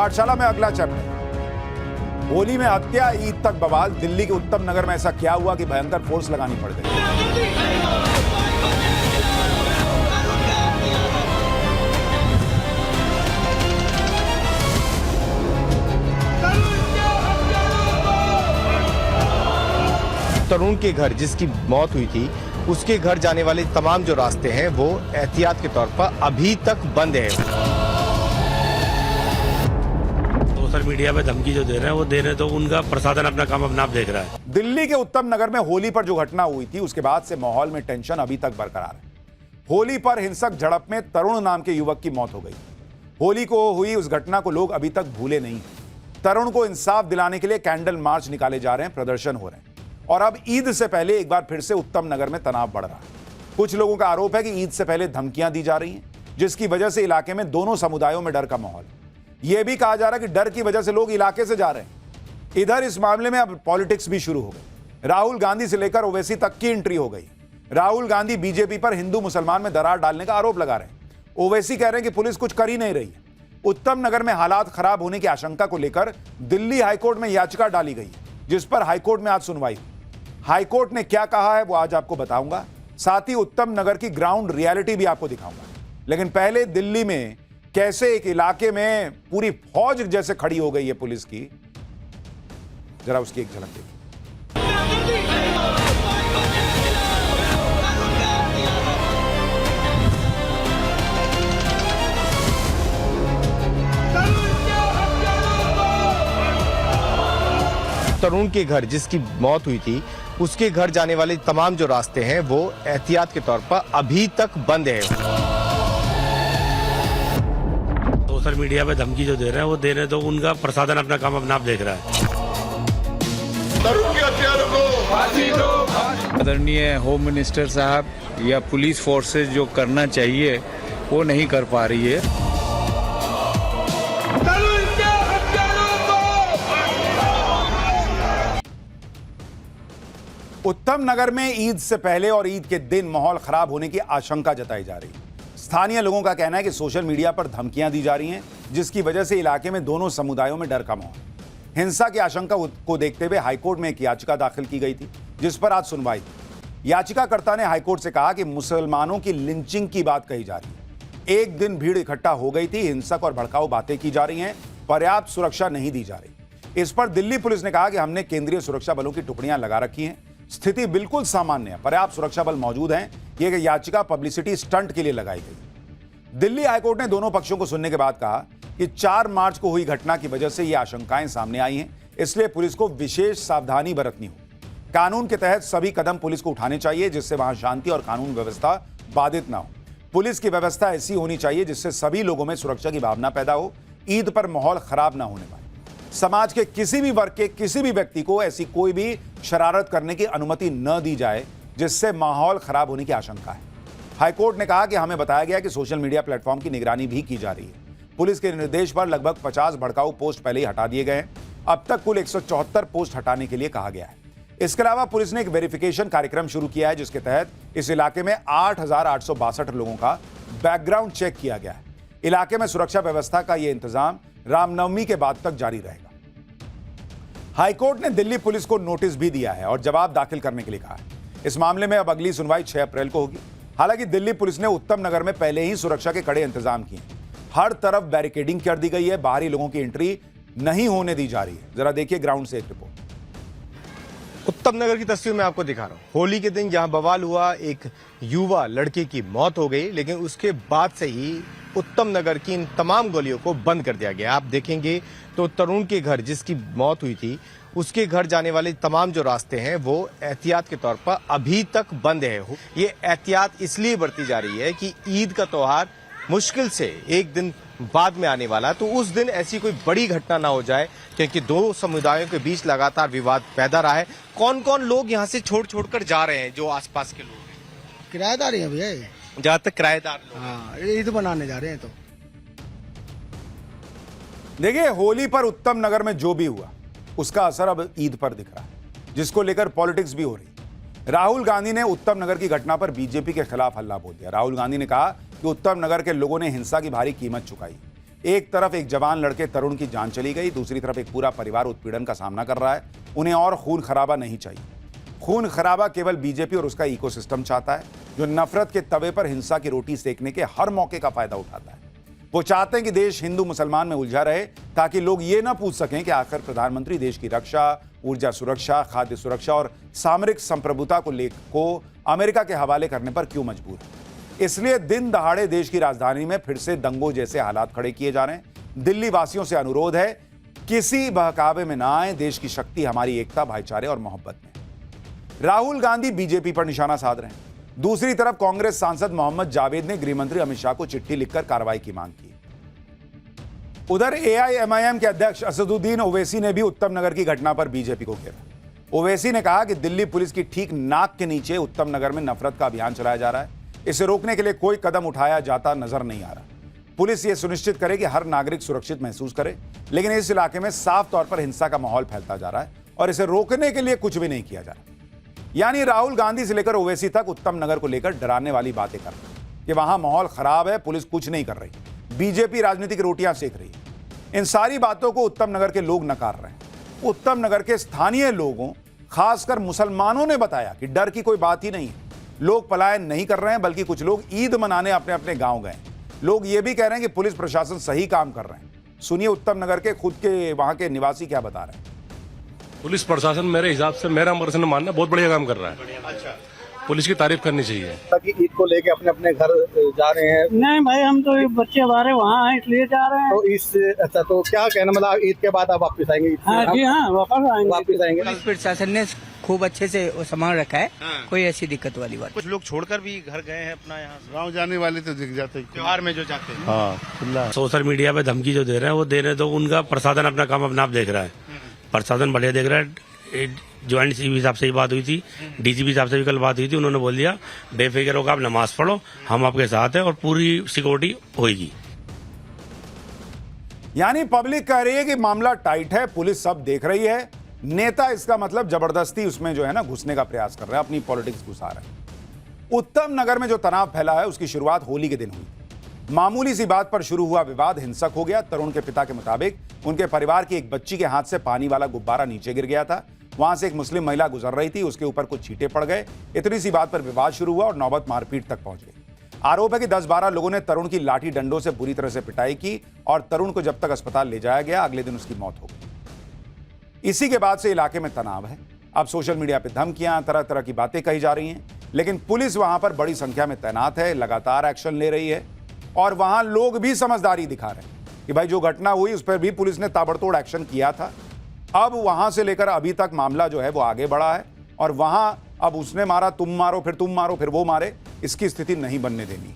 पाठशाला में अगला चैप्टर। होली में हत्या, ईद तक बवाल। दिल्ली के उत्तम नगर में ऐसा क्या हुआ कि भयंकर फोर्स लगानी पड़ गई। तरुण के घर जिसकी मौत हुई थी, उसके घर जाने वाले तमाम जो रास्ते हैं वो एहतियात के तौर पर अभी तक बंद है। सोशल मीडिया पे धमकी जो दे रहे हैं वो दे रहे, तो उनका प्रशासन अपना काम अपना आप देख रहा है। दिल्ली के उत्तम नगर में होली पर जो घटना हुई थी उसके बाद से माहौल में टेंशन अभी तक बरकरार है। होली पर हिंसक झड़प में तरुण नाम के युवक की मौत हो गई। होली को हुई उस घटना को लोग अभी तक भूले नहीं। तरुण को इंसाफ दिलाने के लिए कैंडल मार्च निकाले जा रहे हैं, प्रदर्शन हो रहे हैं। और अब ईद से पहले एक बार फिर से उत्तम नगर में तनाव बढ़ रहा है। कुछ लोगों का आरोप है कि ईद से पहले धमकियां दी जा रही हैं, जिसकी वजह से इलाके में दोनों समुदायों में डर का माहौल है। यह भी कहा जा रहा है कि डर की वजह से लोग इलाके से जा रहे हैं। इधर इस मामले में अब पॉलिटिक्स भी शुरू हो गई। राहुल गांधी से लेकर ओवैसी तक की एंट्री हो गई। राहुल गांधी बीजेपी पर हिंदू मुसलमान में दरार डालने का आरोप लगा रहे हैं। ओवैसी कह रहे हैं कि पुलिस कुछ कर ही नहीं रही है। उत्तम नगर में हालात खराब होने की आशंका को लेकर दिल्ली हाईकोर्ट में याचिका डाली गई, जिस पर हाईकोर्ट में आज सुनवाई। हाईकोर्ट ने क्या कहा है वो आज आपको बताऊंगा। साथ ही उत्तम नगर की ग्राउंड रियलिटी भी आपको दिखाऊंगा। लेकिन पहले दिल्ली में कैसे एक इलाके में पूरी फौज जैसे खड़ी हो गई है पुलिस की, जरा उसकी एक झलक देखिए। तरुण के घर जिसकी मौत हुई थी, उसके घर जाने वाले तमाम जो रास्ते हैं वो एहतियात के तौर पर अभी तक बंद है। सोशल मीडिया पे धमकी जो दे रहे हैं वो दे रहे, तो उनका प्रशासन अपना काम अपना आप देख रहा है। तरुण के हत्यारों को फांसी दो। आदरणीय होम मिनिस्टर साहब या पुलिस फोर्सेस जो करना चाहिए वो नहीं कर पा रही है। उत्तम नगर में ईद से पहले और ईद के दिन माहौल खराब होने की आशंका जताई जा रही है। स्थानीय लोगों का कहना है कि सोशल मीडिया पर धमकियां दी जा रही हैं, जिसकी वजह से इलाके में दोनों समुदायों में डर का माहौल। हिंसा की आशंका को देखते हुए हाईकोर्ट में एक याचिका दाखिल की गई थी, जिस पर आज सुनवाई। याचिकाकर्ता ने हाईकोर्ट से कहा कि मुसलमानों की लिंचिंग की बात कही जा रही है। एक दिन भीड़ इकट्ठा हो गई थी, हिंसक और भड़काऊ बातें की जा रही हैं, पर्याप्त सुरक्षा नहीं दी जा रही। इस पर दिल्ली पुलिस ने कहा कि हमने केंद्रीय सुरक्षा बलों की टुकड़ियां लगा रखी हैं, स्थिति बिल्कुल सामान्य है, पर्याप्त सुरक्षा बल मौजूद हैं। यह याचिका पब्लिसिटी स्टंट के लिए लगाई गई। दिल्ली हाईकोर्ट ने दोनों पक्षों को सुनने के बाद कहा कि 4 मार्च को हुई घटना की वजह से ये आशंकाएं सामने आई हैं, इसलिए पुलिस को विशेष सावधानी बरतनी हो। कानून के तहत सभी कदम पुलिस को उठाने चाहिए जिससे वहां शांति और कानून व्यवस्था बाधित ना हो। पुलिस की व्यवस्था ऐसी होनी चाहिए जिससे सभी लोगों में सुरक्षा की भावना पैदा हो, ईद पर माहौल खराब ना होने पाए। समाज के किसी भी वर्ग के किसी भी व्यक्ति को ऐसी कोई भी शरारत करने की अनुमति न दी जाए जिससे माहौल खराब होने की आशंका है। हाईकोर्ट ने कहा कि हमें बताया गया कि सोशल मीडिया प्लेटफॉर्म की निगरानी भी की जा रही है। पुलिस के निर्देश पर लगभग 50 भड़काऊ पोस्ट पहले ही हटा दिए गए हैं। अब तक कुल 174 पोस्ट हटाने के लिए कहा गया है। इसके अलावा पुलिस ने एक वेरिफिकेशन कार्यक्रम शुरू किया है, जिसके तहत इस इलाके में 8,862 लोगों का बैकग्राउंड चेक किया गया है। इलाके में सुरक्षा व्यवस्था का यह इंतजाम रामनवमी के बाद तक जारी रहेगा। हाईकोर्ट ने दिल्ली पुलिस को नोटिस भी दिया है और जवाब दाखिल करने के लिए कहा है। इस मामले में अब अगली सुनवाई 6 अप्रैल को होगी। हालांकि दिल्ली पुलिस ने उत्तम नगर में पहले ही सुरक्षा के कड़े इंतजाम किए। हर तरफ बैरिकेडिंग कर दी गई है, बाहरी लोगों की एंट्री नहीं होने दी जा रही है। जरा देखिए ग्राउंड से एक रिपोर्ट। उत्तम नगर की तस्वीर मैं आपको दिखा रहा हूँ। होली के दिन जहां बवाल हुआ, एक युवा लड़के की मौत हो गई, लेकिन उसके बाद से ही उत्तम नगर की इन तमाम गलियों को बंद कर दिया गया। आप देखेंगे तो तरुण के घर जिसकी मौत हुई थी, उसके घर जाने वाले तमाम जो रास्ते हैं वो एहतियात के तौर पर अभी तक बंद है। ये एहतियात इसलिए बरती जा रही है कि ईद का त्योहार मुश्किल से एक दिन बाद में आने वाला है, तो उस दिन ऐसी कोई बड़ी घटना ना हो जाए, क्योंकि दो समुदायों के बीच लगातार विवाद पैदा रहा है। कौन कौन लोग यहाँ से छोड़ कर जा रहे हैं? जो आसपास के लोग हैं, किराएदार ही हैं भैया, जहाँ तक किराएदार लोग। हाँ, ईद मनाने जा रहे हैं। तो देखिए, होली पर उत्तम नगर में जो भी हुआ उसका असर अब ईद पर दिख रहा है, जिसको लेकर पॉलिटिक्स भी हो रही है। राहुल गांधी ने उत्तम नगर की घटना पर बीजेपी के खिलाफ हल्ला बोल दिया। राहुल गांधी ने कहा कि उत्तम नगर के लोगों ने हिंसा की भारी कीमत चुकाई। एक तरफ एक जवान लड़के तरुण की जान चली गई, दूसरी तरफ एक पूरा परिवार उत्पीड़न का सामना कर रहा है। उन्हें और खून खराबा नहीं चाहिए। खून खराबा केवल बीजेपी और उसका इकोसिस्टम चाहता है, जो नफरत के तवे पर हिंसा की रोटी सेकने के हर मौके का फायदा उठाता है। वो चाहते हैं कि देश हिंदू मुसलमान में उलझा रहे, ताकि लोग ये ना पूछ सकें कि आखिर प्रधानमंत्री देश की रक्षा, ऊर्जा सुरक्षा, खाद्य सुरक्षा और सामरिक संप्रभुता को अमेरिका के हवाले करने पर क्यों मजबूर है। इसलिए दिन दहाड़े देश की राजधानी में फिर से दंगों जैसे हालात खड़े किए जा रहे हैं। दिल्ली वासियों से अनुरोध है, किसी बहकावे में ना आए। देश की शक्ति हमारी एकता, भाईचारे और मोहब्बत में। राहुल गांधी बीजेपी पर निशाना साध रहे हैं। दूसरी तरफ कांग्रेस सांसद मोहम्मद जावेद ने गृह मंत्री अमित शाह को चिट्ठी लिखकर कार्रवाई की मांग की। उधर एआईएमआईएम के अध्यक्ष असदुद्दीन ओवैसी ने भी उत्तम नगर की घटना पर बीजेपी को घेरा। ओवैसी ने कहा कि दिल्ली पुलिस की ठीक नाक के नीचे उत्तम नगर में नफरत का अभियान चलाया जा रहा है। इसे रोकने के लिए कोई कदम उठाया जाता नजर नहीं आ रहा। पुलिस ये सुनिश्चित करे कि हर नागरिक सुरक्षित महसूस करे, लेकिन इस इलाके में साफ तौर पर हिंसा का माहौल फैलता जा रहा है और इसे रोकने के लिए कुछ भी नहीं किया जा रहा। यानी राहुल गांधी से लेकर ओवैसी तक उत्तम नगर को लेकर डराने वाली बातें कर रहे हैं कि वहां माहौल खराब है, पुलिस कुछ नहीं कर रही, बीजेपी राजनीतिक रोटियां सेक रही है। इन सारी बातों को उत्तम नगर के लोग नकार रहे हैं। उत्तम नगर के स्थानीय लोगों, खासकर मुसलमानों ने बताया कि डर की कोई बात ही नहीं है। लोग पलायन नहीं कर रहे हैं, बल्कि कुछ लोग ईद मनाने अपने अपने गांव गए। लोग ये भी कह रहे हैं कि पुलिस प्रशासन सही काम कर रहे हैं। सुनिए उत्तम नगर के खुद के वहां के निवासी क्या बता रहे हैं। पुलिस प्रशासन मेरे हिसाब से, मेरा पर्सनल मानना, बहुत बढ़िया काम कर रहा है। अच्छा, पुलिस की तारीफ करनी चाहिए। ताकि ईद को लेके अपने अपने घर जा रहे हैं। नहीं भाई, हम तो बच्चे हमारे वहाँ हैं इसलिए जा रहे हैं। तो इस अच्छा, तो क्या कहना, मतलब ईद के बाद आप वापस आएंगे? हाँ जी हाँ, वापस आएंगे। पुलिस प्रशासन ने खूब अच्छे से संभाल रखा है। कोई ऐसी दिक्कत वाली बात। कुछ लोग छोड़कर भी घर गए हैं अपना, यहाँ गाँव जाने वाले तो दिख जाते हैं त्योहार में जो जाते हैं। हाँ, सोशल मीडिया पे धमकी जो दे रहे हैं वो देने दो, उनका प्रशासन अपना काम अपना आप देख रहा है। प्रशासन बढ़िया देख रहा है। ज्वाइंट सीपी साहब से ही बात हुई थी, डीजीपी साहब से भी कल बात हुई थी। उन्होंने बोल दिया बेफिक्र होकर आप नमाज पढ़ो, हम आपके साथ हैं और पूरी सिक्योरिटी होगी। यानी पब्लिक कह रही है कि मामला टाइट है, पुलिस सब देख रही है। नेता इसका मतलब जबरदस्ती उसमें जो है ना घुसने का प्रयास कर रहे हैं, अपनी पॉलिटिक्स घुसा रहे हैं। उत्तम नगर में जो तनाव फैला है उसकी शुरुआत होली के दिन हुई। मामूली सी बात पर शुरू हुआ विवाद हिंसक हो गया। तरुण के पिता के मुताबिक उनके परिवार की एक बच्ची के हाथ से पानी वाला गुब्बारा नीचे गिर गया था। वहां से एक मुस्लिम महिला गुजर रही थी, उसके ऊपर कुछ छींटे पड़ गए। इतनी सी बात पर विवाद शुरू हुआ और नौबत मारपीट तक पहुंच गई। आरोप है कि 10-12 लोगों ने तरुण की लाठी डंडों से बुरी तरह से पिटाई की और तरुण को जब तक अस्पताल ले जाया गया, अगले दिन उसकी मौत हो गई। इसी के बाद से इलाके में तनाव है। अब सोशल मीडिया पर धमकियां, तरह तरह की बातें कही जा रही हैं, लेकिन पुलिस वहां पर बड़ी संख्या में तैनात है, लगातार एक्शन ले रही है। और वहां लोग भी समझदारी दिखा रहे हैं कि भाई जो घटना हुई उस पर भी पुलिस ने ताबड़तोड़ एक्शन किया था। अब वहां से लेकर अभी तक मामला जो है वो आगे बढ़ा है और वहां अब उसने मारा, तुम मारो, फिर वो मारे, इसकी स्थिति नहीं बनने देनी।